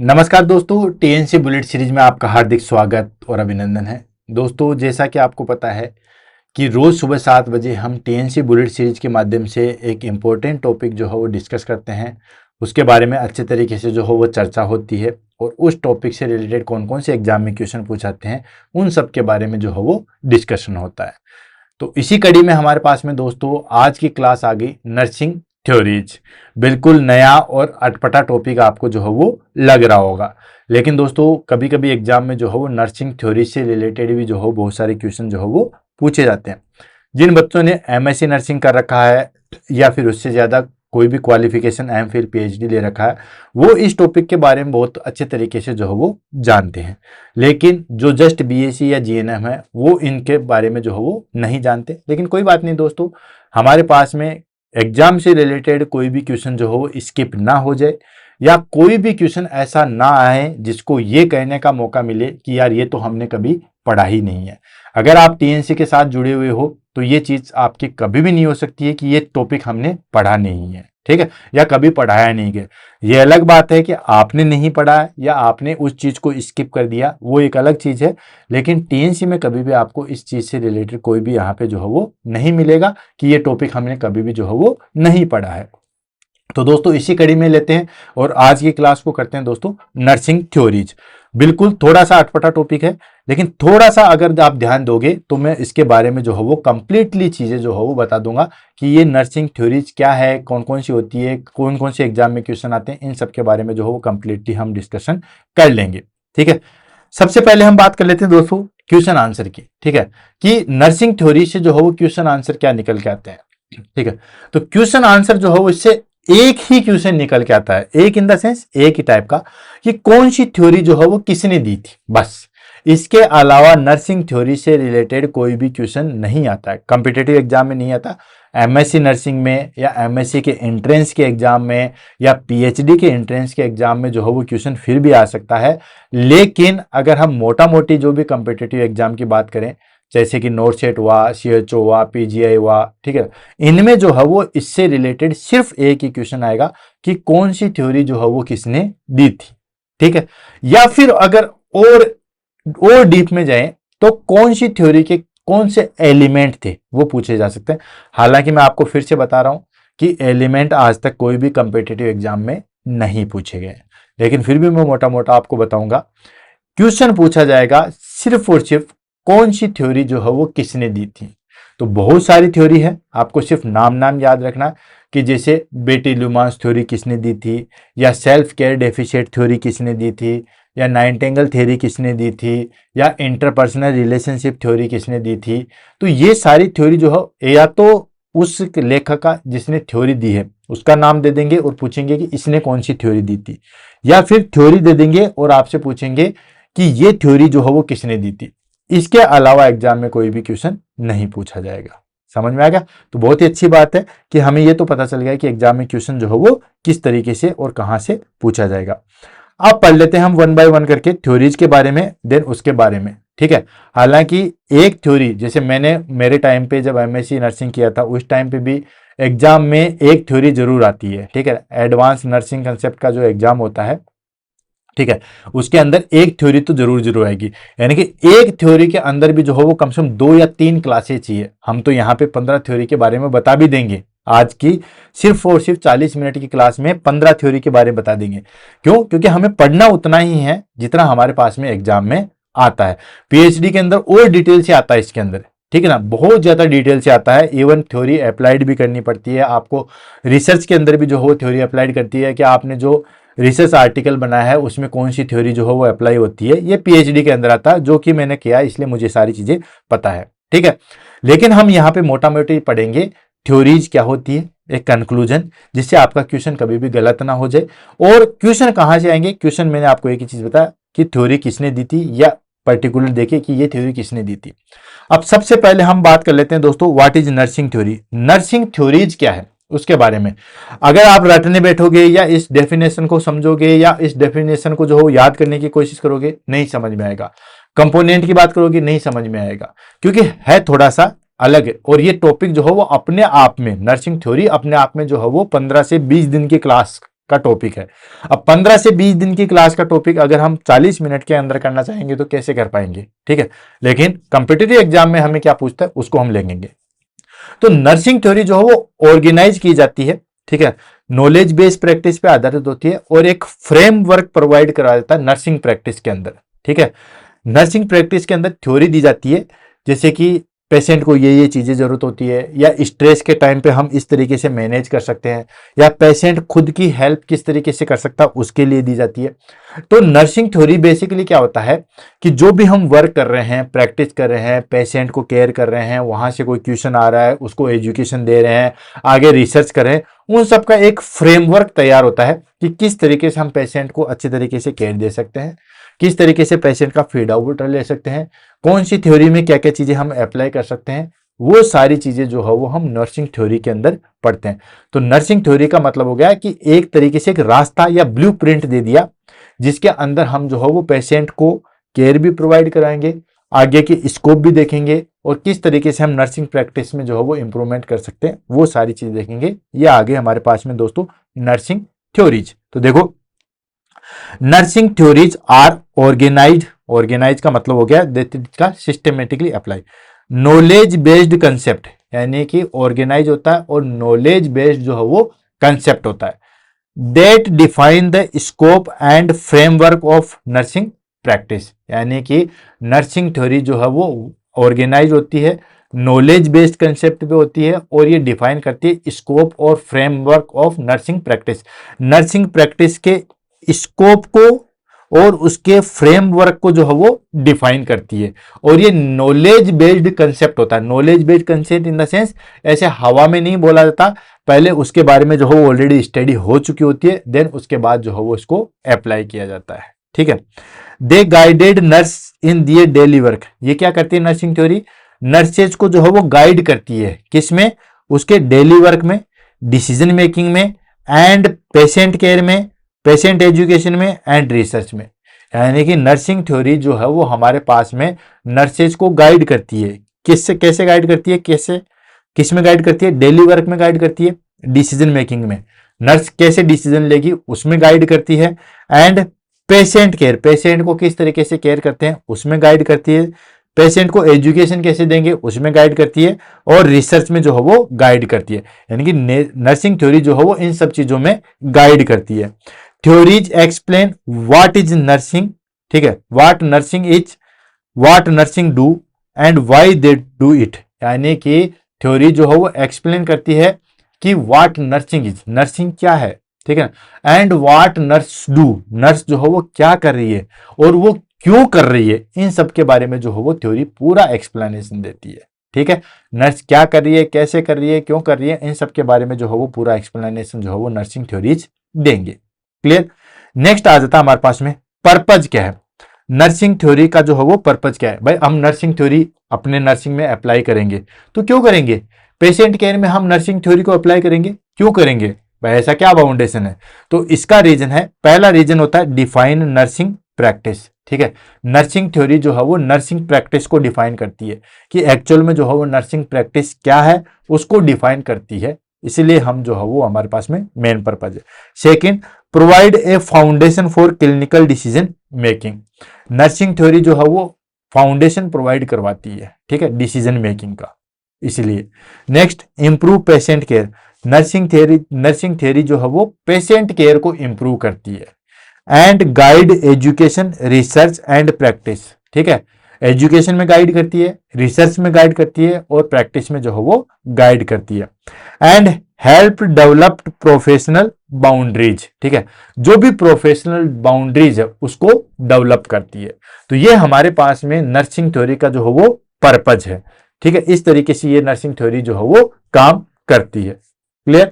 नमस्कार दोस्तों, TNC bullet series में आपका हार्दिक स्वागत और अभिनंदन है। दोस्तों, जैसा कि आपको पता है कि रोज़ सुबह 7 बजे हम टीएनसी बुलेट सीरीज के माध्यम से एक इम्पोर्टेंट टॉपिक जो है वो डिस्कस करते हैं। उसके बारे में अच्छे तरीके से जो है वो चर्चा होती है और उस टॉपिक से रिलेटेड कौन कौन से एग्जाम में क्वेश्चन पूछाते हैं उन सब के बारे में जो है वो डिस्कशन होता है। तो इसी कड़ी में हमारे पास में दोस्तों आज की क्लास आ गई नर्सिंग थ्योरीज। बिल्कुल नया और अटपटा टॉपिक आपको जो है वो लग रहा होगा, लेकिन दोस्तों कभी कभी एग्जाम में जो है वो नर्सिंग थ्योरी से रिलेटेड भी जो है बहुत सारे क्वेश्चन जो है वो पूछे जाते हैं। जिन बच्चों ने एमएससी नर्सिंग कर रखा है या फिर उससे ज़्यादा कोई भी क्वालिफिकेशन एमफिल पीएचडी ले रखा है, वो इस टॉपिक के बारे में बहुत अच्छे तरीके से जो है वो जानते हैं। लेकिन जो जस्ट बीएससी या जीएनएम है वो इनके बारे में जो है वो नहीं जानते। लेकिन कोई बात नहीं दोस्तों, हमारे पास में एग्जाम से रिलेटेड कोई भी क्वेश्चन जो हो स्किप ना हो जाए या कोई भी क्वेश्चन ऐसा ना आए जिसको ये कहने का मौका मिले कि यार ये तो हमने कभी पढ़ा ही नहीं है। अगर आप टीएनसी के साथ जुड़े हुए हो तो ये चीज आपकी कभी भी नहीं हो सकती है कि ये टॉपिक हमने पढ़ा नहीं है, ठीक है, या कभी पढ़ाया नहीं गया। ये अलग बात है कि आपने नहीं पढ़ा या आपने उस चीज को स्किप कर दिया, वो एक अलग चीज है। लेकिन टीएनसी में कभी भी आपको इस चीज से रिलेटेड कोई भी यहाँ पे जो है वो नहीं मिलेगा कि ये टॉपिक हमने कभी भी जो है वो नहीं पढ़ा है। तो दोस्तों इसी कड़ी में लेते हैं और आज की क्लास को करते हैं दोस्तों नर्सिंग थ्योरीज। बिल्कुल थोड़ा सा अटपटा टॉपिक है, लेकिन थोड़ा सा अगर आप ध्यान दोगे तो मैं इसके बारे में जो है वो कंप्लीटली चीजें जो है वो बता दूंगा कि ये नर्सिंग थ्योरीज क्या है, कौन कौन सी होती है, कौन कौन से एग्जाम में क्वेश्चन आते हैं, इन सब के बारे में जो है वो कंप्लीटली हम डिस्कशन कर लेंगे। ठीक है, सबसे पहले हम बात कर लेते हैं दोस्तों क्वेश्चन आंसर की। ठीक है, कि नर्सिंग थ्योरी से जो है वो क्वेश्चन आंसर क्या निकल के आते हैं। ठीक है, तो क्वेश्चन आंसर जो है वो इससे एक ही क्वेश्चन निकल के आता है, एक इन द सेंस एक ही टाइप का, कि कौन सी थ्योरी जो है वो किसने दी थी, बस। इसके अलावा नर्सिंग थ्योरी से रिलेटेड कोई भी क्वेश्चन नहीं आता है, कॉम्पिटिटिव एग्जाम में नहीं आता। एमएससी नर्सिंग में या एमएससी के एंट्रेंस के एग्जाम में या पीएचडी के एंट्रेंस के एग्जाम में जो है वो क्वेश्चन फिर भी आ सकता है। लेकिन अगर हम मोटा मोटी जो भी कॉम्पिटिटिव एग्जाम की बात करें, जैसे कि नोट सेट हुआ, सीएचओ हुआ, पीजीआई हुआ, ठीक है, इनमें जो है वो इससे रिलेटेड सिर्फ एक ही क्वेश्चन आएगा कि कौन सी थ्योरी जो है वो किसने दी थी। ठीक है, या फिर अगर और डीप में जाएं तो कौन सी थ्योरी के कौन से एलिमेंट थे वो पूछे जा सकते हैं। हालांकि मैं आपको फिर से बता रहा हूं कि एलिमेंट आज तक कोई भी कॉम्पिटिटिव एग्जाम में नहीं पूछे गए, लेकिन फिर भी मैं मोटा मोटा आपको बताऊंगा। क्वेश्चन पूछा जाएगा सिर्फ और सिर्फ कौन सी थ्योरी जो है वो किसने दी थी। तो बहुत सारी थ्योरी है, आपको सिर्फ नाम याद रखना कि जैसे बेटी लुमास थ्योरी किसने दी थी, या सेल्फ केयर डेफिशिएंट थ्योरी किसने दी थी, या नाइटिंगेल थ्योरी किसने दी थी, या इंटरपर्सनल रिलेशनशिप थ्योरी किसने दी थी। तो ये सारी थ्योरी जो है या तो उस लेखक का जिसने थ्योरी दी है उसका नाम दे देंगे और पूछेंगे कि इसने कौन सी थ्योरी दी थी, या फिर थ्योरी दे देंगे और आपसे पूछेंगे कि ये थ्योरी जो है वो किसने दी थी। इसके अलावा एग्जाम में कोई भी क्वेश्चन नहीं पूछा जाएगा। समझ में आ गया? तो बहुत ही अच्छी बात है कि हमें ये तो पता चल गया कि एग्जाम में क्वेश्चन जो है वो किस तरीके से और कहां से पूछा जाएगा। अब पढ़ लेते हैं हम वन बाय वन करके थ्योरीज के बारे में, देन उसके बारे में। ठीक है, हालांकि एक थ्योरी, जैसे मैंने मेरे टाइम पे जब एमएससी नर्सिंग किया था उस टाइम पे भी एग्जाम में एक थ्योरी जरूर आती है। ठीक है, एडवांस नर्सिंग कंसेप्ट का जो एग्जाम होता है, ठीक है, उसके अंदर एक थ्योरी तो जरूर आएगी। यानी कि एक थ्योरी के अंदर भी जो है वो कम से कम 2 या 3 क्लासेस चाहिए। हम तो यहाँ पे 15 थ्योरी के बारे में बता भी देंगे। आज की सिर्फ और सिर्फ 40 मिनट की क्लास में 15 थ्योरी के बारे में बता देंगे। क्यों? क्योंकि हमें पढ़ना उतना ही है जितना हमारे पास में एग्जाम में आता है। पीएचडी के अंदर और डिटेल से आता है इसके अंदर, ठीक है ना, बहुत ज्यादा डिटेल से आता है। इवन थ्योरी अप्लाइड भी करनी पड़ती है आपको। रिसर्च के अंदर भी जो है थ्योरी अप्लाइड करती है कि आपने जो रिसर्च आर्टिकल बनाया है उसमें कौन सी थ्योरी जो है वो अप्लाई होती है। ये पीएचडी के अंदर आता है, जो कि मैंने किया इसलिए मुझे सारी चीजें पता है। ठीक है, लेकिन हम यहाँ पे मोटा मोटी पढ़ेंगे थ्योरीज क्या होती है, एक कंक्लूजन, जिससे आपका क्वेश्चन कभी भी गलत ना हो जाए। और क्वेश्चन कहां से आएंगे, क्वेश्चन मैंने आपको एक ही चीज बताया कि थ्योरी किसने दी थी, या पर्टिकुलर देखे कि ये थ्योरी किसने दी थी। अब सबसे पहले हम बात कर लेते हैं दोस्तों, what is nursing theory. Nursing theories क्या है उसके बारे में अगर आप रटने बैठोगे या इस डेफिनेशन को समझोगे या इस डेफिनेशन को जो हो याद करने की कोशिश करोगे, नहीं समझ में आएगा। कंपोनेंट की बात करोगे, नहीं समझ में आएगा, क्योंकि है थोड़ा सा अलग है। और ये टॉपिक जो है वो अपने आप में, नर्सिंग थ्योरी अपने आप में जो है वो 15 से 20 दिन की क्लास का टॉपिक है। अब 15 से 20 दिन की क्लास का टॉपिक अगर हम 40 मिनट के अंदर करना चाहेंगे तो कैसे कर पाएंगे, ठीक है। लेकिन कॉम्पिटिटिव एग्जाम में हमें क्या पूछता है उसको हम लेंगे। तो नर्सिंग थ्योरी जो है वो ऑर्गेनाइज की जाती है, ठीक है, नॉलेज बेस्ड प्रैक्टिस पे आधारित होती है और एक फ्रेमवर्क प्रोवाइड करा देता है नर्सिंग प्रैक्टिस के अंदर, ठीक है। नर्सिंग प्रैक्टिस के अंदर थ्योरी दी जाती है, जैसे कि पेशेंट को ये चीजें जरूरत होती है, या स्ट्रेस के टाइम पे हम इस तरीके से मैनेज कर सकते हैं, या पेशेंट खुद की हेल्प किस तरीके से कर सकता है उसके लिए दी जाती है। तो नर्सिंग थ्योरी बेसिकली क्या होता है कि जो भी हम वर्क कर रहे हैं, प्रैक्टिस कर रहे हैं, पेशेंट को केयर कर रहे हैं, वहां से कोई क्वेश्चन आ रहा है उसको एजुकेशन दे रहे हैं, आगे रिसर्च कर रहे हैं, उन सब का एक फ्रेमवर्क तैयार होता है कि किस तरीके से हम पेशेंट को अच्छे तरीके से केयर दे सकते हैं, किस तरीके से पेशेंट का फीडआउट ले सकते हैं, कौन सी थ्योरी में क्या क्या चीजें हम अप्लाई कर सकते हैं, वो सारी चीजें जो है वो हम नर्सिंग थ्योरी के अंदर पढ़ते हैं। तो नर्सिंग थ्योरी का मतलब हो गया कि एक तरीके से एक रास्ता या ब्लूप्रिंट दे दिया जिसके अंदर हम जो है वो पेशेंट को केयर भी प्रोवाइड कराएंगे, आगे के स्कोप भी देखेंगे और किस तरीके से हम नर्सिंग प्रैक्टिस में जो है वो इंप्रूवमेंट कर सकते हैं, वो सारी चीज देखेंगे। ये आगे हमारे पास में दोस्तों नर्सिंग थ्योरीज। तो देखो, नर्सिंग थ्योरीज आर ऑर्गेनाइज का मतलब हो गया का systematically apply, knowledge based concept, यानी कि ऑर्गेनाइज होता है और नॉलेज बेस्ड जो है वो कंसेप्ट होता है, that define the scope and framework of nursing practice. यानी कि नर्सिंग थ्योरी जो है वो ऑर्गेनाइज होती है, नॉलेज बेस्ड कंसेप्ट पे होती है और ये डिफाइन करती है स्कोप और framework of nursing practice. Nursing practice के स्कोप को और उसके फ्रेमवर्क को जो है वो डिफाइन करती है। और ये नॉलेज बेस्ड कंसेप्ट होता है। Knowledge based concept in the sense ऐसे हवा में नहीं बोला जाता, पहले उसके बारे में जो है ऑलरेडी स्टडी हो चुकी होती है, देन उसके बाद जो है वो इसको अप्लाई किया जाता है, ठीक है। They guided nurse in their daily work. ये क्या करती है नर्सिंग थ्योरी, नर्सेज को जो है वो गाइड करती है किसमें, उसके डेली वर्क में, डिसीजन मेकिंग में एंड पेशेंट केयर में, पेशेंट एजुकेशन में एंड रिसर्च में। यानी कि नर्सिंग थ्योरी जो है वो हमारे पास में नर्सेज को गाइड करती है, किससे कैसे गाइड करती है, कैसे किस में गाइड करती है, डेली वर्क में गाइड करती है, डिसीजन मेकिंग में नर्स कैसे डिसीजन लेगी उसमें गाइड करती है, एंड पेशेंट केयर, पेशेंट को किस तरीके से केयर करते हैं उसमें गाइड करती है, पेशेंट को एजुकेशन कैसे देंगे उसमें गाइड करती है, और रिसर्च में जो है वो गाइड करती है। यानी कि नर्सिंग थ्योरी जो है वो इन सब चीजों में गाइड करती है। Theories explain what is nursing, ठीक है, what nursing is, what nursing do and why they do it. यानी कि थ्योरी जो है वो एक्सप्लेन करती है कि व्हाट नर्सिंग इज, नर्सिंग क्या है, ठीक है, and what nurse do, nurse जो है वो क्या कर रही है और वो क्यों कर रही है, इन सब के बारे में जो है वो थ्योरी पूरा एक्सप्लेनेशन देती है, ठीक है। नर्स क्या कर रही है, कैसे कर रही है, क्यों कर रही है, इन सब के बारे में जो है वो पूरा एक्सप्लेनेशन जो है वो नर्सिंग थ्योरीज देंगे। क्लियर। नेक्स्ट आ जाता है हमारे पास में पर्पज क्या है, नर्सिंग थ्योरी का जो है वो पर्पज क्या है। भाई हम नर्सिंग थ्योरी अपने नर्सिंग में अप्लाई करेंगे तो क्यों करेंगे, पेशेंट केयर में हम नर्सिंग थ्योरी को अप्लाई करेंगे, क्यों करेंगे भाई, ऐसा क्या बाउंडेशन है। तो इसका रीजन है, पहला रीजन होता है डिफाइन नर्सिंग प्रैक्टिस, ठीक है। नर्सिंग थ्योरी जो है वो नर्सिंग प्रैक्टिस को डिफाइन करती है कि एक्चुअल में जो है वो नर्सिंग प्रैक्टिस क्या है उसको डिफाइन करती है, इसीलिए हम जो है वो हमारे पास में मेन पर्पज है। Second, provide a foundation for clinical decision making. Nursing theory जो है वो फाउंडेशन प्रोवाइड करवाती है, ठीक है, डिसीजन मेकिंग का, इसलिए। Next, improve patient care. Nursing theory जो है वो पेशेंट केयर को इंप्रूव करती है, and guide education, research and practice, ठीक है, एजुकेशन में गाइड करती है, रिसर्च में गाइड करती है और प्रैक्टिस में जो है वो गाइड करती है, and help developed professional boundaries, ठीक है, जो भी प्रोफेशनल बाउंड्रीज है उसको डेवलप करती है। तो ये हमारे पास में नर्सिंग थ्योरी का जो है वो पर्पज है, ठीक है। इस तरीके से ये नर्सिंग थ्योरी जो है वो काम करती है। क्लियर।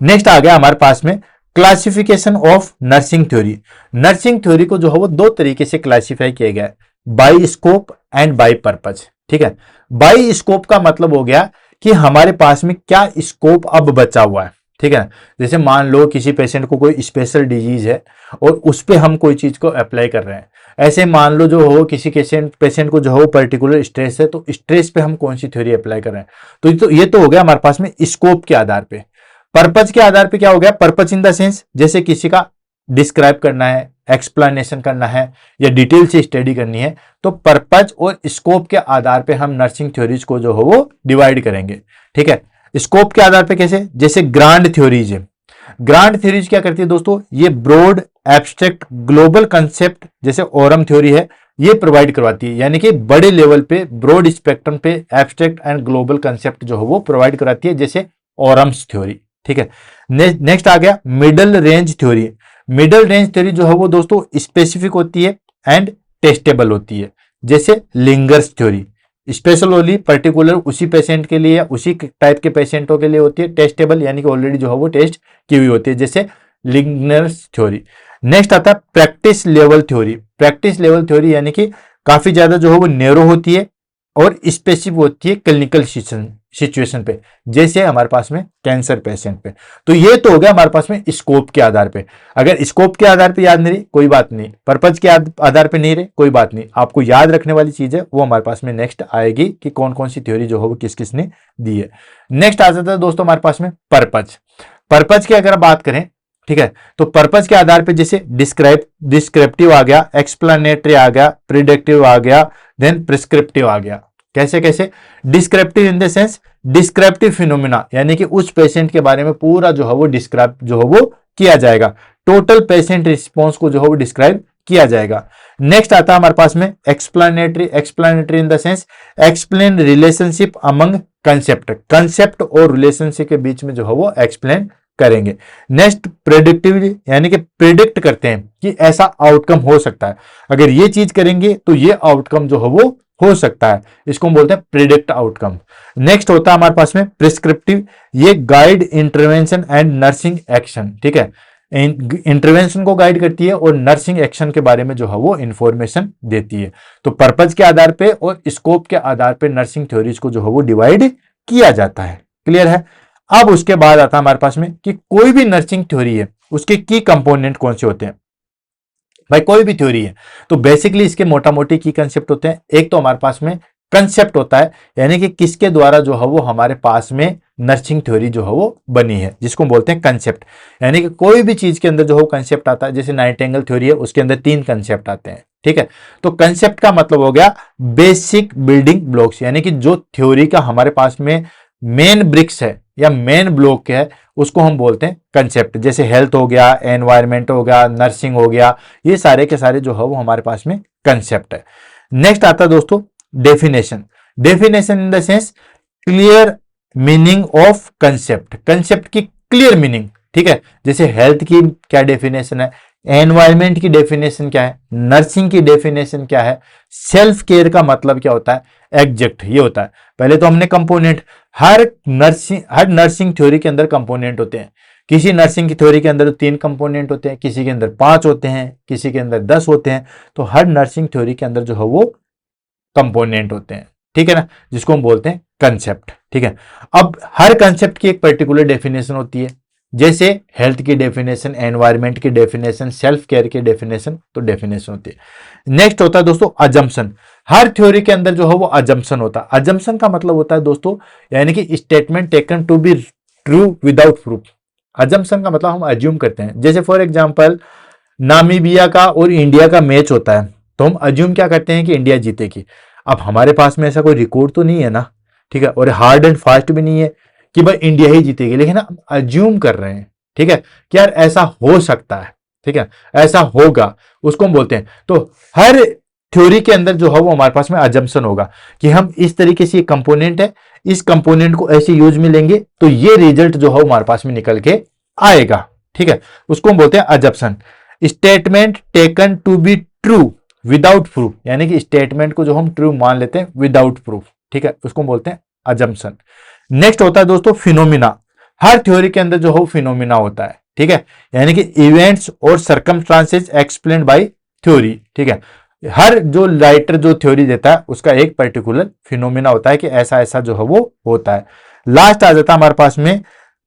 नेक्स्ट आ गया हमारे पास में classification of nursing theory. Nursing theory को जो है वो दो तरीके से क्लासिफाई किया गया है, by scope and by purpose, ठीक है। बाय स्कोप का मतलब हो गया कि हमारे पास में क्या स्कोप अब बचा हुआ है, ठीक है। जैसे मान लो किसी पेशेंट को कोई स्पेशल डिजीज है और उस पर हम कोई चीज को अप्लाई कर रहे हैं, ऐसे मान लो जो हो किसी पेशेंट को जो हो पर्टिकुलर स्ट्रेस है तो स्ट्रेस पे हम कौन सी थ्योरी अप्लाई कर रहे हैं, तो ये तो हो गया हमारे पास में स्कोप के आधार पे। पर्पज के आधार पे क्या हो गया, पर्पज इन द सेंस जैसे किसी का डिस्क्राइब करना है, एक्सप्लेनेशन करना है या डिटेल से स्टडी करनी है, तो पर्पज और स्कोप के आधार पे हम नर्सिंग थ्योरीज को जो हो वो डिवाइड करेंगे। ठीक है, स्कोप के आधार पे कैसे, जैसे ग्रांड थ्योरीज है। ग्रांड थ्योरीज क्या करती है दोस्तों, ये ब्रॉड एब्स्ट्रैक्ट ग्लोबल कंसेप्ट जैसे ओरम थ्योरी है, ये प्रोवाइड करवाती है, यानी कि बड़े लेवल पे ब्रॉड स्पेक्ट्रम पे एब्स्ट्रैक्ट एंड ग्लोबल कंसेप्ट जो है वो प्रोवाइड कराती है, जैसे ओरम्स थ्योरी। ठीक है, नेक्स्ट आ गया middle range theory. Middle range theory जो है वो दोस्तों स्पेसिफिक होती है एंड टेस्टेबल होती है, जैसे lingers theory. Special only particular उसी पेशेंट के लिए या उसी टाइप के पेशेंटों के लिए होती है। टेस्टेबल यानी कि ऑलरेडी जो है वो टेस्ट की हुई होती है, जैसे लिंगर्स थ्योरी। नेक्स्ट आता है practice level theory. Practice level theory यानी कि काफी ज्यादा जो है वो नैरो होती है और स्पेसिफिक होती है क्लिनिकल सिचुएशन पे, जैसे हमारे पास में कैंसर पेशेंट पे। तो ये तो हो गया हमारे पास में स्कोप के आधार पे। अगर स्कोप के आधार पे याद नहीं रही कोई बात नहीं, पर्पज के आधार पे नहीं रहे कोई बात नहीं, आपको याद रखने वाली चीज है वो हमारे पास में नेक्स्ट आएगी कि कौन कौन सी थ्योरी जो है वो किस किस ने दी है। नेक्स्ट आ जाता है दोस्तों हमारे पास में पर्पज। पर्पज की अगर बात करें, ठीक है, तो पर्पज के आधार पे जैसे डिस्क्रिप्टिव आ गया, एक्सप्लेनेटरी आ गया, प्रिडिक्टिव आ गया, देन प्रिस्क्रिप्टिव आ गया। कैसे कैसे, descriptive in the sense descriptive phenomena, यानी कि उस पेशेंट के बारे में पूरा जो है वो डिस्क्राइब जो है वो किया जाएगा, टोटल पेशेंट रिस्पॉन्स को जो है वो डिस्क्राइब किया जाएगा। नेक्स्ट आता है हमारे पास में explanatory. Explanatory in the sense explain relationship among concept, concept और रिलेशनशिप के बीच में जो है वो एक्सप्लेन करेंगे। नेक्स्ट प्रेडिक्टिव, यानी कि प्रिडिक्ट करते हैं कि ऐसा आउटकम हो सकता है, अगर ये चीज करेंगे तो ये आउटकम जो है वो हो सकता है, इसको हम बोलते हैं प्रिडिक्ट आउटकम। नेक्स्ट होता है हमारे पास में प्रिस्क्रिप्टिव, ये guide intervention and nursing action. ठीक है, इंटरवेंशन को गाइड करती है और नर्सिंग एक्शन के बारे में जो है वो इंफॉर्मेशन देती है। तो पर्पज के आधार पे और स्कोप के आधार पे नर्सिंग थ्योरीज को जो है वो डिवाइड किया जाता है। क्लियर है। अब उसके बाद आता है हमारे पास में कि कोई भी नर्सिंग थ्योरी है उसके की कंपोनेंट कौन से होते हैं। भाई कोई भी थ्योरी है तो बेसिकली इसके मोटा मोटी की कंसेप्ट होते हैं। एक तो हमारे पास में कंसेप्ट होता है, यानी कि किसके द्वारा जो है वो हमारे पास में नर्सिंग थ्योरी जो है वो बनी है, जिसको बोलते हैं कंसेप्ट। यानी कि कोई भी चीज के अंदर जो है कंसेप्ट आता है, जैसे नाइटिंगेल थ्योरी है उसके अंदर 3 कंसेप्ट आते हैं। ठीक है, तो कंसेप्ट का मतलब हो गया बेसिक बिल्डिंग ब्लॉक्स, यानी कि जो थ्योरी का हमारे पास में मेन ब्रिक्स है या मेन ब्लॉक है उसको हम बोलते हैं कंसेप्ट। जैसे हेल्थ हो गया, एनवायरमेंट हो गया, नर्सिंग हो गया, ये सारे के सारे जो है वो हमारे पास में कंसेप्ट है। नेक्स्ट आता है दोस्तों definition. Definition in the sense clear meaning of concept, concept की क्लियर मीनिंग। ठीक है, जैसे हेल्थ की क्या डेफिनेशन है, एनवायरमेंट की डेफिनेशन क्या है, नर्सिंग की डेफिनेशन क्या है, सेल्फ केयर का मतलब क्या होता है, एग्जैक्ट ये होता है। पहले तो हमने कंपोनेंट, हर नर्सिंग थ्योरी के अंदर कंपोनेंट होते हैं। किसी नर्सिंग की थ्योरी के अंदर 3 कंपोनेंट होते हैं, किसी के अंदर 5 होते हैं, किसी के अंदर 10 होते हैं। तो हर नर्सिंग थ्योरी के अंदर जो है वो कंपोनेंट होते हैं। ठीक है ना, जिसको हम बोलते हैं कंसेप्ट। ठीक है, अब हर कंसेप्ट की एक पर्टिकुलर डेफिनेशन होती है, जैसे हेल्थ की डेफिनेशन, एनवायरमेंट की डेफिनेशन, सेल्फ केयर की डेफिनेशन, तो डेफिनेशन होती है। नेक्स्ट होता है दोस्तों अजम्पशन। हर थ्योरी के अंदर जो है वो अजम्पशन होता है। अजम्पशन का मतलब होता है दोस्तों, यानी कि statement taken to be true without proof. Assumption का मतलब हम अज्यूम करते हैं। जैसे फॉर एग्जांपल नामीबिया का और इंडिया का मैच होता है, तो हम अज्यूम क्या करते हैं कि इंडिया जीतेगी। अब हमारे पास में ऐसा कोई रिकॉर्ड तो नहीं है ना, ठीक है, और हार्ड एंड फास्ट भी नहीं है कि भाई इंडिया ही जीतेगी, लेकिन हम अज्यूम कर रहे हैं। ठीक है, कि यार ऐसा हो सकता है, ठीक है, ऐसा होगा, उसको हम बोलते हैं। तो हर थ्योरी के अंदर जो है वो हमारे पास में अजम्पशन होगा कि हम इस तरीके से कंपोनेंट है, इस कंपोनेंट को ऐसे यूज में लेंगे तो ये रिजल्ट जो है हमारे पास में निकल के आएगा। ठीक है, उसको हम बोलते हैं assumption. Statement taken to be true without proof, यानी कि स्टेटमेंट को जो हम ट्रू मान लेते हैं विदाउट प्रूफ। ठीक है, उसको बोलते हैं अजम्पशन। नेक्स्ट होता है दोस्तों फिनोमिना। हर थ्योरी के अंदर जो हो फिनोमिना होता है। ठीक है, यानी कि इवेंट्स और सर्कमस्टांसेस एक्सप्लेन्ड बाय थ्योरी। ठीक है, हर जो राइटर जो थ्योरी देता है उसका एक पर्टिकुलर फिनोमिना होता है कि ऐसा ऐसा जो है वो होता है। लास्ट आ जाता है हमारे पास में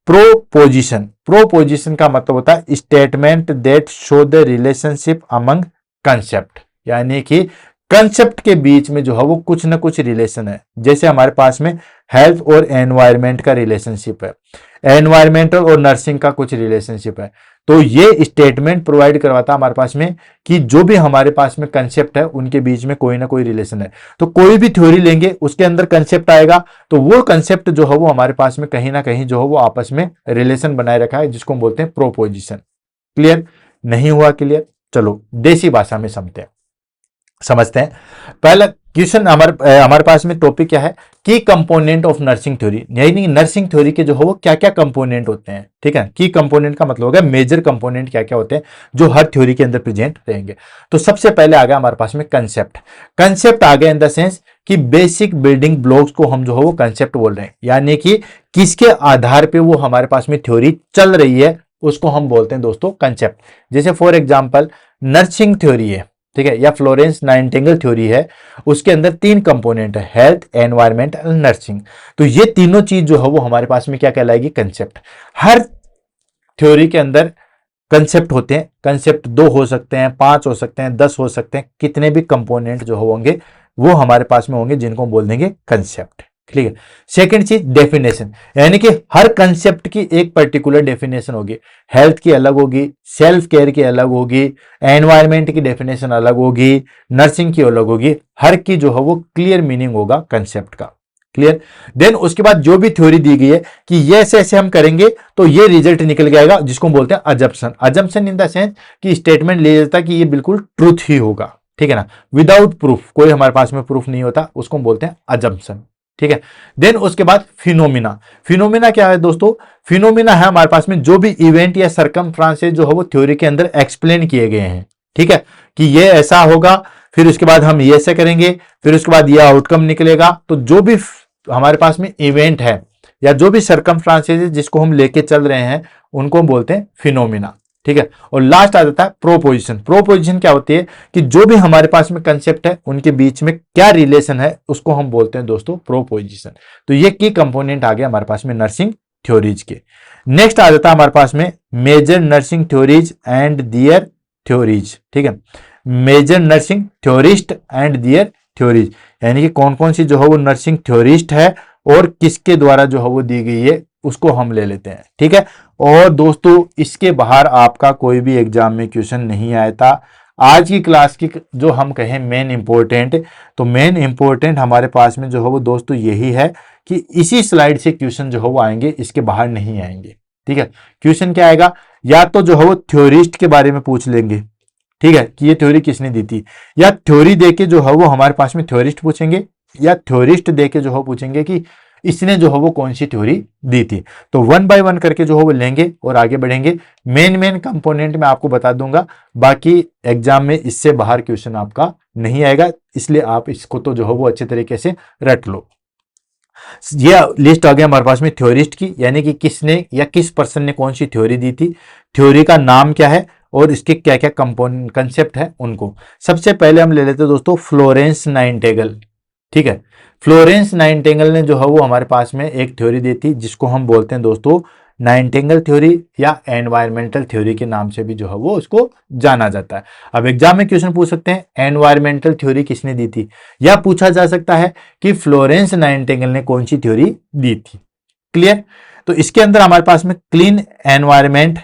प्रोपोजिशन। प्रोपोजिशन का मतलब होता है statement that show the relationship among concept, यानी कि कंसेप्ट के बीच में जो है वो कुछ ना कुछ रिलेशन है। जैसे हमारे पास में हेल्थ और एनवायरमेंट का रिलेशनशिप है, एनवायरमेंटल और नर्सिंग का कुछ रिलेशनशिप है। तो ये स्टेटमेंट प्रोवाइड करवाता है हमारे पास में कि जो भी हमारे पास में कंसेप्ट है उनके बीच में कोई ना कोई रिलेशन है। तो कोई भी थ्योरी लेंगे उसके अंदर कंसेप्ट आएगा, तो वो कंसेप्ट जो है वो हमारे पास में कहीं ना कहीं जो है वो आपस में रिलेशन बनाए रखा है, जिसको हम बोलते हैं प्रोपोजिशन। क्लियर? नहीं हुआ क्लियर? चलो देसी भाषा में समझते हैं। पहला क्वेश्चन हमारे पास में टॉपिक क्या है? की कंपोनेंट ऑफ नर्सिंग थ्योरी, यानी नर्सिंग थ्योरी के जो हो वो क्या क्या कंपोनेंट होते हैं। ठीक है, की कंपोनेंट का मतलब होगा मेजर कंपोनेंट क्या क्या होते हैं जो हर थ्योरी के अंदर प्रेजेंट रहेंगे। तो सबसे पहले आ गया हमारे पास में कंसेप्ट। कंसेप्ट आ गया इन द सेंस कि बेसिक बिल्डिंग ब्लॉक्स को हम जो है वो कंसेप्ट बोल रहे हैं, यानी कि किसके आधार पे वो हमारे पास में थ्योरी चल रही है उसको हम बोलते हैं दोस्तों कंसेप्ट। जैसे फॉर एग्जांपल नर्सिंग थ्योरी है, ठीक है, या फ्लोरेंस नाइटिंगेल थ्योरी है, उसके अंदर 3 कंपोनेंट है, हेल्थ, एनवायरमेंट और नर्सिंग। तो ये तीनों चीज जो है वो हमारे पास में क्या कहलाएगी? कंसेप्ट। हर थ्योरी के अंदर कंसेप्ट होते हैं, कंसेप्ट 2 हो सकते हैं, 5 हो सकते हैं, 10 हो सकते हैं, कितने भी कंपोनेंट जो होंगे वो हमारे पास में होंगे जिनको हम बोल देंगे कंसेप्ट। ठीक है। सेकंड चीज डेफिनेशन, यानी कि हर कंसेप्ट की एक पर्टिकुलर डेफिनेशन होगी। हेल्थ की अलग होगी, सेल्फ केयर की अलग होगी, एनवायरमेंट की डेफिनेशन अलग होगी, नर्सिंग की अलग होगी। हर की जो है वो क्लियर मीनिंग होगा कंसेप्ट का। क्लियर? देन उसके बाद जो भी थ्योरी दी गई है कि ये ऐसे ऐसे हम करेंगे तो ये रिजल्ट निकल के आएगा, जिसको हम बोलते हैं assumption. Assumption in the sense कि स्टेटमेंट ले लेता है कि ये बिल्कुल ट्रूथ ही होगा। ठीक है ना, विदाउट प्रूफ, कोई हमारे पास में प्रूफ नहीं होता, उसको हम बोलते हैं अजम्पशन। ठीक है। देन उसके बाद फिनोमिना। फिनोमिना क्या है दोस्तों? फिनोमिना है हमारे पास में जो भी इवेंट या सरकमस्टांसेस जो है वो थ्योरी के अंदर एक्सप्लेन किए गए हैं। ठीक है, कि ये ऐसा होगा, फिर उसके बाद हम ये ऐसे करेंगे, फिर उसके बाद ये आउटकम निकलेगा। तो जो भी हमारे पास में इवेंट है या जो भी सरकमस्टांसेस जिसको हम लेके चल रहे हैं उनको हम बोलते हैं फिनोमिना। ठीक है। और लास्ट आ जाता है प्रोपोजिशन। प्रोपोजिशन क्या होती है कि जो भी हमारे पास में कंसेप्ट है उनके बीच में क्या रिलेशन है उसको हम बोलते हैं दोस्तों प्रोपोजिशन। तो ये की कंपोनेंट आ गया हमारे पास में नर्सिंग थ्योरीज के। नेक्स्ट आ जाता है हमारे पास में major nursing theories and their theories. ठीक है, major nursing theorist and their theories, यानी कि कौन कौन सी जो है वो नर्सिंग थ्योरिस्ट है और किसके द्वारा जो है वो दी गई है उसको हम ले लेते हैं। ठीक है। और दोस्तों इसके बाहर आपका कोई भी एग्जाम में क्वेश्चन नहीं आया था। आज की क्लास की जो हम कहें मेन इंपॉर्टेंट, तो मेन इंपॉर्टेंट हमारे पास में जो है वो दोस्तों यही है कि इसी स्लाइड से क्वेश्चन जो है वो आएंगे, इसके बाहर नहीं आएंगे। ठीक है। क्वेश्चन क्या आएगा? या तो जो है वो थ्योरिस्ट के बारे में पूछ लेंगे, ठीक है, कि ये थ्योरी किसने दी थी, या थ्योरी देके जो है वो हमारे पास में थ्योरिस्ट पूछेंगे, या थ्योरिस्ट देके जो है पूछेंगे कि इसने जो है वो कौन सी थ्योरी दी थी। तो 1 बाय 1 करके जो है वो लेंगे और आगे बढ़ेंगे। मेन कंपोनेंट में आपको बता दूंगा, बाकी एग्जाम में इससे बाहर क्वेश्चन आपका नहीं आएगा, इसलिए आप इसको तो जो है वो अच्छे तरीके से रट लो। ये लिस्ट आ गया हमारे पास में थ्योरिस्ट की, यानी कि किसने या किस पर्सन ने कौन सी थ्योरी दी थी, थ्योरी का नाम क्या है और इसके क्या क्या कंपोनेंट कंसेप्ट है उनको। सबसे पहले हम ले लेते हैं दोस्तों फ्लोरेंस नाइटिंगेल। ठीक है, फ्लोरेंस नाइटिंगेल ने जो है वो हमारे पास में एक थ्योरी दी थी जिसको हम बोलते हैं दोस्तों नाइटिंगेल थ्योरी या एनवायरमेंटल थ्योरी के नाम से भी जो है वो उसको जाना जाता है। अब एग्जाम में क्वेश्चन पूछ सकते हैं एनवायरमेंटल थ्योरी किसने दी थी, या पूछा जा सकता है कि फ्लोरेंस नाइटिंगेल ने कौन सी थ्योरी दी थी। क्लियर? तो इसके अंदर हमारे पास में clean environment,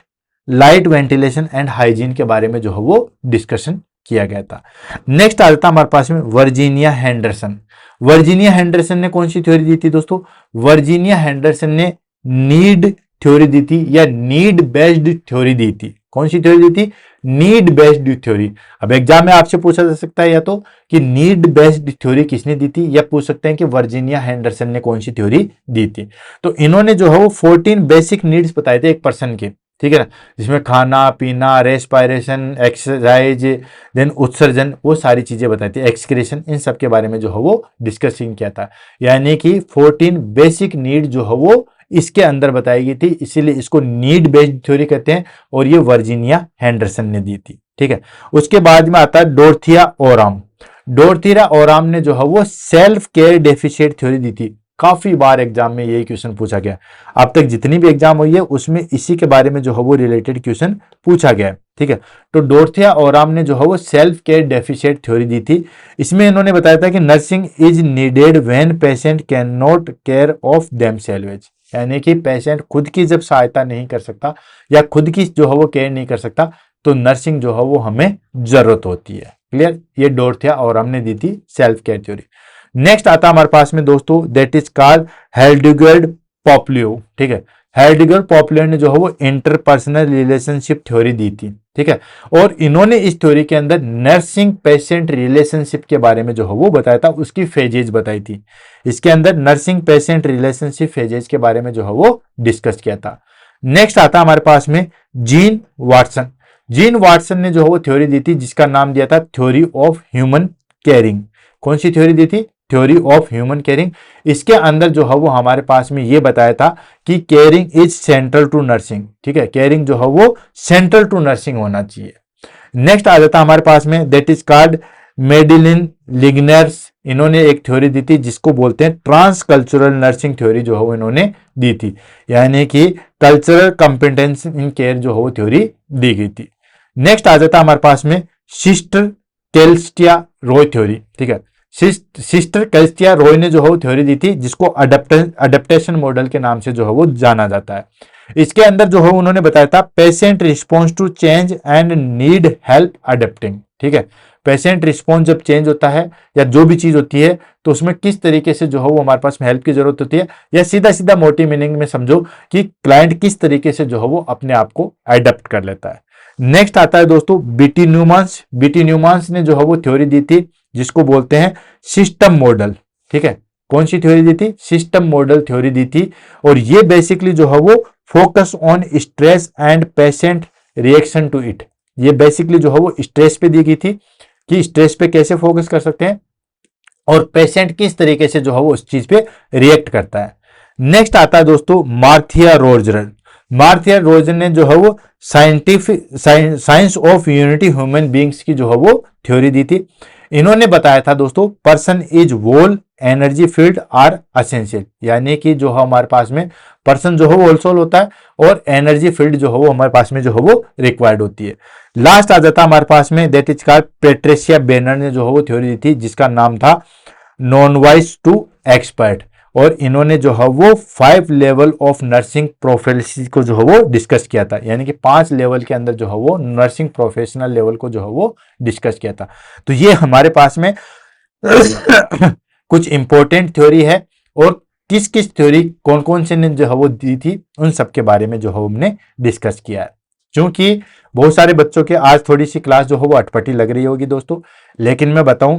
light ventilation and hygiene के बारे में जो है वो डिस्कशन किया गया था। नेक्स्ट आ जाता हमारे पास में वर्जीनिया हेंडरसन। वर्जीनिया हेंडरसन ने कौन सी थ्योरी दी थी दोस्तों? वर्जीनिया हेंडरसन ने नीड थ्योरी दी थी या नीड बेस्ड थ्योरी दी थी। कौन सी थ्योरी दी थी? Need based theory. अब एग्जाम में आपसे पूछा जा सकता है या तो कि नीड बेस्ड थ्योरी किसने दी थी, या पूछ सकते हैं कि वर्जीनिया हेंडरसन ने कौन सी थ्योरी दी थी। तो इन्होंने जो है वो 14 बेसिक नीड्स बताए थे एक पर्सन के। ठीक है ना, जिसमें खाना पीना, रेस्पिरेशन, एक्सरसाइज, देन उत्सर्जन, वो सारी चीजें बताई थी, एक्सक्रीशन, इन सब के बारे में जो है वो डिस्कसिंग किया था। यानी कि 14 बेसिक नीड जो है वो इसके अंदर बताई गई थी, इसीलिए इसको नीड बेस्ड थ्योरी कहते हैं और ये वर्जीनिया हेंडरसन ने दी थी। ठीक है। उसके बाद में आता है डोरथिया ओराम। डोरथिया ओराम ने जो है वो सेल्फ केयर डेफिशिएंट थ्योरी दी थी। काफी बार एग्जाम में यही क्वेश्चन पूछा गया। अब तक जितनी भी एग्जाम हुई है उसमें इसी के बारे में जो है वो रिलेटेड क्वेश्चन पूछा गया है, ठीक है। तो डोरथिया ओराम ने जो है वो सेल्फ केयर डेफिशिएंट थ्योरी दी थी। इसमें इन्होंने बताया था कि nursing is needed when patient can not care of themselves, यानी कि पेशेंट खुद की जब सहायता नहीं कर सकता या खुद की जो है वो केयर नहीं कर सकता तो नर्सिंग जो है वो हमें जरूरत होती है। क्लियर, ये डोरथिया ओराम ने दी थी सेल्फ केयर थ्योरी। नेक्स्ट आता हमारे पास में दोस्तों, दैट इज कॉल्ड हेल्डिगर्ड पॉपलियो, ठीक है। हेल्डिगर्ड पॉपलियो ने जो है वो इंटरपर्सनल रिलेशनशिप थ्योरी दी थी, ठीक है। और इन्होंने इस थ्योरी के अंदर नर्सिंग पेशेंट रिलेशनशिप के बारे में जो है वो बताया था, उसकी फेजेज बताई थी। इसके अंदर नर्सिंग पेशेंट रिलेशनशिप फेजेज के बारे में जो है वो डिस्कस किया था। नेक्स्ट आता हमारे पास में जीन वाटसन। जीन वाटसन ने जो है वो थ्योरी दी थी जिसका नाम दिया था थ्योरी ऑफ ह्यूमन केयरिंग। कौन सी थ्योरी दी थी? Theory of human caring. इसके अंदर जो है वो हमारे पास में ये बताया था कि caring is central to nursing, ठीक है। केयरिंग जो है वो सेंट्रल टू नर्सिंग होना चाहिए। नेक्स्ट आ जाता हमारे पास में, दैट इज कॉल्ड मेडिलिन लिग्नर्स। इन्होंने एक थ्योरी दी थी जिसको बोलते हैं ट्रांस कल्चरल नर्सिंग थ्योरी जो है वो इन्होंने दी थी, यानी कि कल्चरल कॉम्पिटेंस इन केयर जो है वो थ्योरी दी गई थी। नेक्स्ट आ जाता हमारे पास में सिस्टर कैल्स्टिया रॉय थ्योरी, ठीक है। सिस्टर कैल्स्टिया रॉय ने जो है वो थ्योरी दी थी जिसको अडेप्टेशन मॉडल के नाम से जो है वो जाना जाता है। इसके अंदर जो है उन्होंने बताया था patient response to change and need help adapting, ठीक है। पेशेंट रिस्पॉन्स जब चेंज होता है या जो भी चीज होती है तो उसमें किस तरीके से जो है वो हमारे पास में हेल्प की जरूरत होती है, या सीधा सीधा मोटी मीनिंग में समझो कि क्लाइंट किस तरीके से जो है वो अपने आप को अडेप्ट कर लेता है। नेक्स्ट आता है दोस्तों बीटी न्यूमांस। बीटी न्यूमांस ने जो है वो थ्योरी दी थी जिसको बोलते हैं सिस्टम मॉडल, ठीक है। कौन सी थ्योरी दी थी? सिस्टम मॉडल थ्योरी दी थी। और ये बेसिकली जो है वो focus on stress and patient reaction to it. ये बेसिकली जो है वो स्ट्रेस पे दी गई थी कि स्ट्रेस पे कैसे फोकस कर सकते हैं और पेशेंट किस तरीके से जो है वो उस चीज पे रिएक्ट करता है। नेक्स्ट आता है दोस्तों मार्थिया रोजरन। मार्थिया रोजरन ने जो है वो science of unity human beings की जो है वो थ्योरी दी थी। इन्होंने बताया था दोस्तों person is whole energy field are essential, यानी कि जो है हमारे पास में पर्सन जो है वो होल सोल होता है और एनर्जी फील्ड जो है वो हमारे पास में जो है वो रिक्वायर्ड होती है। लास्ट आ जाता है हमारे पास में, that is called Patricia banner ने जो है वो थ्योरी दी थी जिसका नाम था नॉन वाइस टू एक्सपर्ट। और इन्होंने जो है वो 5 लेवल ऑफ नर्सिंग प्रोफेशनल को जो है वो डिस्कस किया था, यानी कि 5 लेवल के अंदर जो है वो नर्सिंग प्रोफेशनल लेवल को जो है वो डिस्कस किया था। तो ये हमारे पास में कुछ इंपॉर्टेंट थ्योरी है और किस किस थ्योरी कौन कौन से ने जो है वो दी थी उन सब के बारे में जो है हमने डिस्कस किया है। क्योंकि बहुत सारे बच्चों के आज थोड़ी सी क्लास जो है वो अटपटी लग रही होगी दोस्तों, लेकिन मैं बताऊं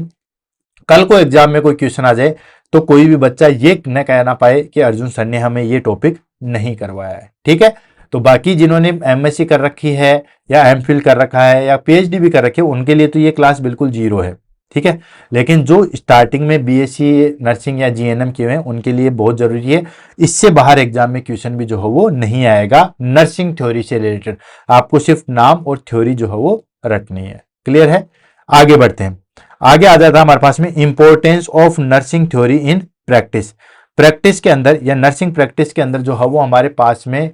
कल को एग्जाम में कोई क्वेश्चन आ जाए तो कोई भी बच्चा ये न कहना पाए कि अर्जुन सर ने हमें ये टॉपिक नहीं करवाया है, ठीक है। तो बाकी जिन्होंने एमएससी कर रखी है या एमफिल कर रखा है या पीएचडी भी कर रखी है उनके लिए तो ये क्लास बिल्कुल जीरो है, ठीक है। लेकिन जो स्टार्टिंग में बीएससी नर्सिंग या जीएनएम किए हैं उनके लिए बहुत जरूरी है। इससे बाहर एग्जाम में क्वेश्चन भी जो है वो नहीं आएगा नर्सिंग थ्योरी से रिलेटेड, आपको सिर्फ नाम और थ्योरी जो है वो रटनी है। क्लियर है? आगे बढ़ते हैं। आगे आ जाता है हमारे पास में importance of nursing theory in practice. Practice के अंदर या नर्सिंग प्रैक्टिस के अंदर जो है वो हमारे पास में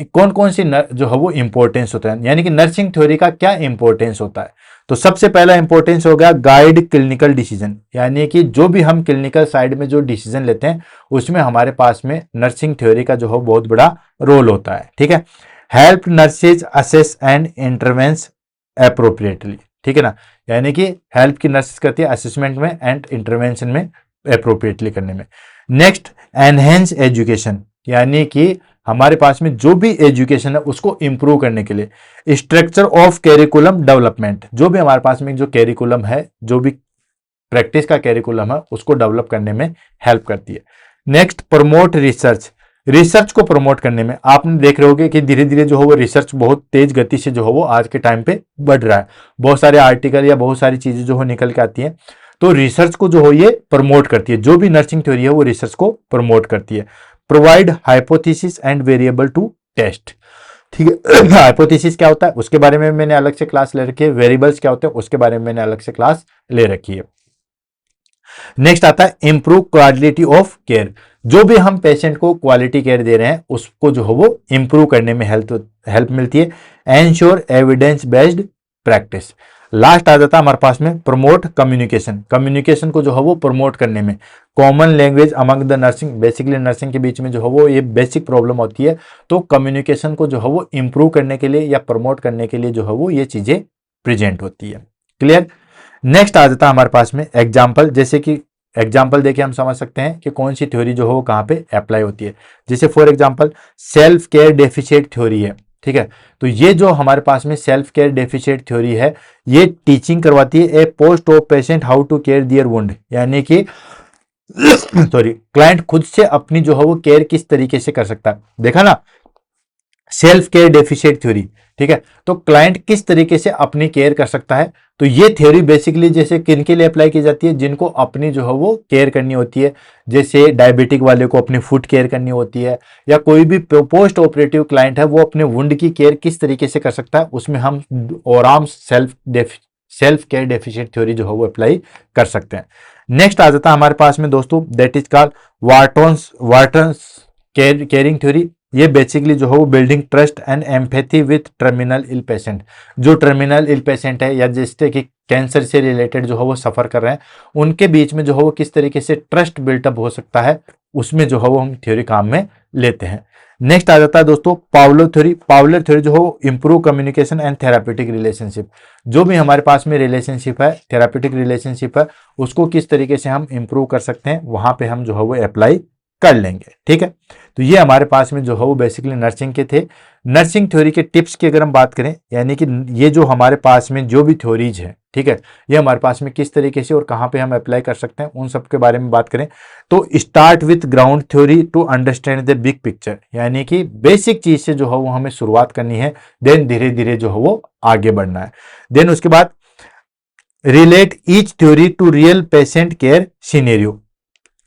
कौन कौन सी जो है वो इंपॉर्टेंस होता है, यानी कि नर्सिंग थ्योरी का क्या इंपॉर्टेंस होता है। तो सबसे पहला इंपॉर्टेंस हो गया गाइड क्लिनिकल डिसीजन, यानी कि जो भी हम क्लिनिकल साइड में जो डिसीजन लेते हैं उसमें हमारे पास में नर्सिंग थ्योरी का जो है बहुत बड़ा रोल होता है, ठीक है। Help nurses assess and intervene appropriately, ठीक है ना, यानी कि हेल्प की नर्सेस करती है असेसमेंट में एंड इंटरवेंशन में अप्रोप्रिएटली करने में। नेक्स्ट एनहेंस एजुकेशन, यानी कि हमारे पास में जो भी एजुकेशन है उसको इंप्रूव करने के लिए स्ट्रक्चर ऑफ कैरिकुलम डेवलपमेंट, जो भी हमारे पास में जो कैरिकुलम है जो भी प्रैक्टिस का कैरिकुलम है उसको डेवलप करने में हेल्प करती है। नेक्स्ट प्रमोट रिसर्च, रिसर्च को प्रमोट करने में आपने देख रहे होगे कि धीरे धीरे जो है वो रिसर्च बहुत तेज गति से जो है वो आज के टाइम पे बढ़ रहा है। बहुत सारे आर्टिकल या बहुत सारी चीजें जो है निकल के आती हैं, तो रिसर्च को जो हो ये प्रमोट करती है। जो भी नर्सिंग थ्योरी है वो रिसर्च को प्रमोट करती है। Provide hypothesis and variable to test, ठीक है। हाइपोथेसिस क्या होता है उसके बारे में मैंने अलग से क्लास ले रखी है, वेरिएबल्स क्या होते हैं उसके बारे में मैंने अलग से क्लास ले रखी है। नेक्स्ट आता है इंप्रूव क्वालिटी ऑफ केयर। जो भी हम पेशेंट को क्वालिटी केयर दे रहे हैं उसको जो है वो इंप्रूव करने में हेल्प मिलती है। Ensure evidence based practice. Last आ जाता है हमारे पास में प्रमोट कम्युनिकेशन। कम्युनिकेशन को जो है वो प्रमोट करने में common language among the nursing. Basically nursing के बीच में जो है वो ये बेसिक प्रॉब्लम होती है, तो कम्युनिकेशन को जो है वो इंप्रूव करने के लिए या प्रमोट करने के लिए जो है वो ये चीजें प्रेजेंट होती है। क्लियर। नेक्स्ट आ जाता है हमारे पास में एग्जाम्पल। जैसे कि एग्जाम्पल देके हम समझ सकते हैं कि कौन सी थ्योरी जो है वो कहाँ पे अप्लाई होती है। जैसे for example self care deficit theory है, ठीक है। तो ये जो हमारे पास में सेल्फ केयर डेफिशिएट थ्योरी है, ये टीचिंग करवाती है a post of patient how to care their wound, यानी कि सॉरी क्लाइंट खुद से अपनी जो है वो केयर किस तरीके से कर सकता है। देखा ना, सेल्फ केयर डेफिशिएट थ्योरी, ठीक है। तो क्लाइंट किस तरीके से अपनी केयर कर सकता है। तो ये थ्योरी बेसिकली जैसे किन के लिए अप्लाई की जाती है, जिनको अपनी जो है वो केयर करनी होती है। जैसे डायबिटिक वाले को अपनी फुट केयर करनी होती है, या कोई भी पोस्ट ऑपरेटिव क्लाइंट है वो अपने वुंड की केयर किस तरीके से कर सकता है, उसमें हम आराम सेल्फ केयर डेफिशिएंट थ्योरी जो है वो अप्लाई कर सकते हैं। नेक्स्ट आ जाता है हमारे पास में दोस्तों that is called Watson's caring theory. ये बेसिकली जो है वो building trust and empathy with terminal ill patient. जो टर्मिनल इल पेशेंट है या जिससे कि कैंसर से रिलेटेड जो है वो सफर कर रहे हैं, उनके बीच में जो है वो किस तरीके से ट्रस्ट बिल्टअप हो सकता है, उसमें जो है वो हम थ्योरी काम में लेते हैं। नेक्स्ट आ जाता है दोस्तों पावलर थ्योरी। पावलर थ्योरी जो है वो improve communication and therapeutic relationship. जो भी हमारे पास में रिलेशनशिप है, थेरापेटिक रिलेशनशिप है, उसको किस तरीके से हम इंप्रूव कर सकते हैं, वहां पे हम जो है वो अप्लाई कर लेंगे। ठीक है, तो ये हमारे पास में जो है वो बेसिकली नर्सिंग के थे। नर्सिंग थ्योरी के टिप्स की अगर हम बात करें, यानी कि ये जो हमारे पास में जो भी थ्योरीज है, ठीक है, ये हमारे पास में किस तरीके से और कहाँ पे हम अप्लाई कर सकते हैं, उन सब के बारे में बात करें तो start with ground theory to understand the big picture. यानी कि बेसिक चीज से जो है वो हमें शुरुआत करनी है, देन धीरे धीरे जो है वो आगे बढ़ना है। देन उसके बाद relate each theory to real patient care scenario.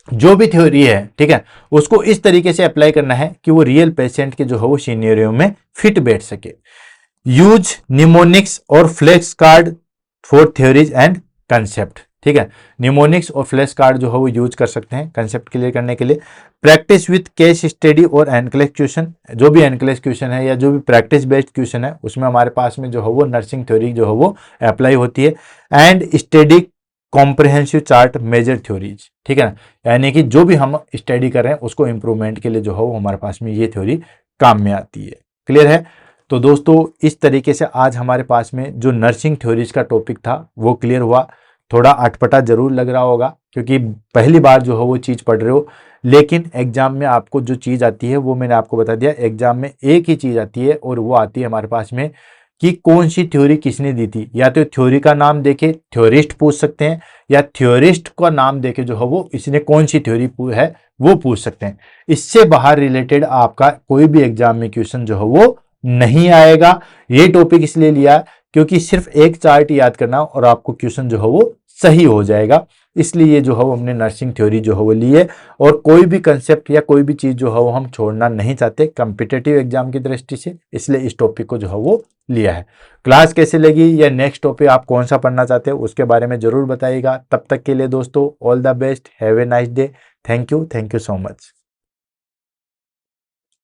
जो भी थ्योरी है, ठीक है, उसको इस तरीके से अप्लाई करना है कि वो रियल पेशेंट के जो है वो सिनेरियो में फिट बैठ सके। यूज निमोनिक्स और flash card for theories and concept. ठीक है, निमोनिक्स और फ्लैश कार्ड जो है वो यूज कर सकते हैं कंसेप्ट क्लियर करने के लिए। प्रैक्टिस विथ केस स्टडी और एनक्लेस क्वेश्चन। जो भी एनक्लेस क्वेश्चन है या जो भी प्रैक्टिस बेस्ड क्वेश्चन है, उसमें हमारे पास में जो है वो नर्सिंग थ्योरी जो है वो अप्लाई होती है। And study comprehensive chart major theories. ठीक है ना, यानी कि जो भी हम स्टडी कर रहे हैं उसको इंप्रूवमेंट के लिए जो है वो हमारे पास में ये थ्योरी काम में आती है। क्लियर है। तो दोस्तों इस तरीके से आज हमारे पास में जो नर्सिंग थ्योरीज का टॉपिक था वो क्लियर हुआ। थोड़ा अटपटा जरूर लग रहा होगा क्योंकि पहली बार जो है वो चीज़ पढ़ रहे हो, लेकिन एग्जाम में आपको जो चीज़ आती है वो मैंने आपको बता दिया। एग्जाम में एक ही चीज़ आती है और वो आती है हमारे पास में कि कौन सी थ्योरी किसने दी थी। या तो थ्योरी का नाम देके थ्योरिस्ट पूछ सकते हैं, या थ्योरिस्ट का नाम देके जो है वो इसने कौन सी थ्योरी है वो पूछ सकते हैं। इससे बाहर रिलेटेड आपका कोई भी एग्जाम में क्वेश्चन जो है वो नहीं आएगा। ये टॉपिक इसलिए लिया क्योंकि सिर्फ एक चार्ट याद करना और आपको क्वेश्चन जो है वो सही हो जाएगा। इसलिए ये जो है वो हमने नर्सिंग थ्योरी जो है वो ली है, और कोई भी कंसेप्ट या कोई भी चीज जो है वो हम छोड़ना नहीं चाहते कॉम्पिटिटिव एग्जाम की दृष्टि से, इसलिए इस टॉपिक को जो है वो लिया है। क्लास कैसे लगी या नेक्स्ट टॉपिक आप कौन सा पढ़ना चाहते हो उसके बारे में जरूर बताइएगा। तब तक के लिए दोस्तों all the best, have a nice day, thank you so much.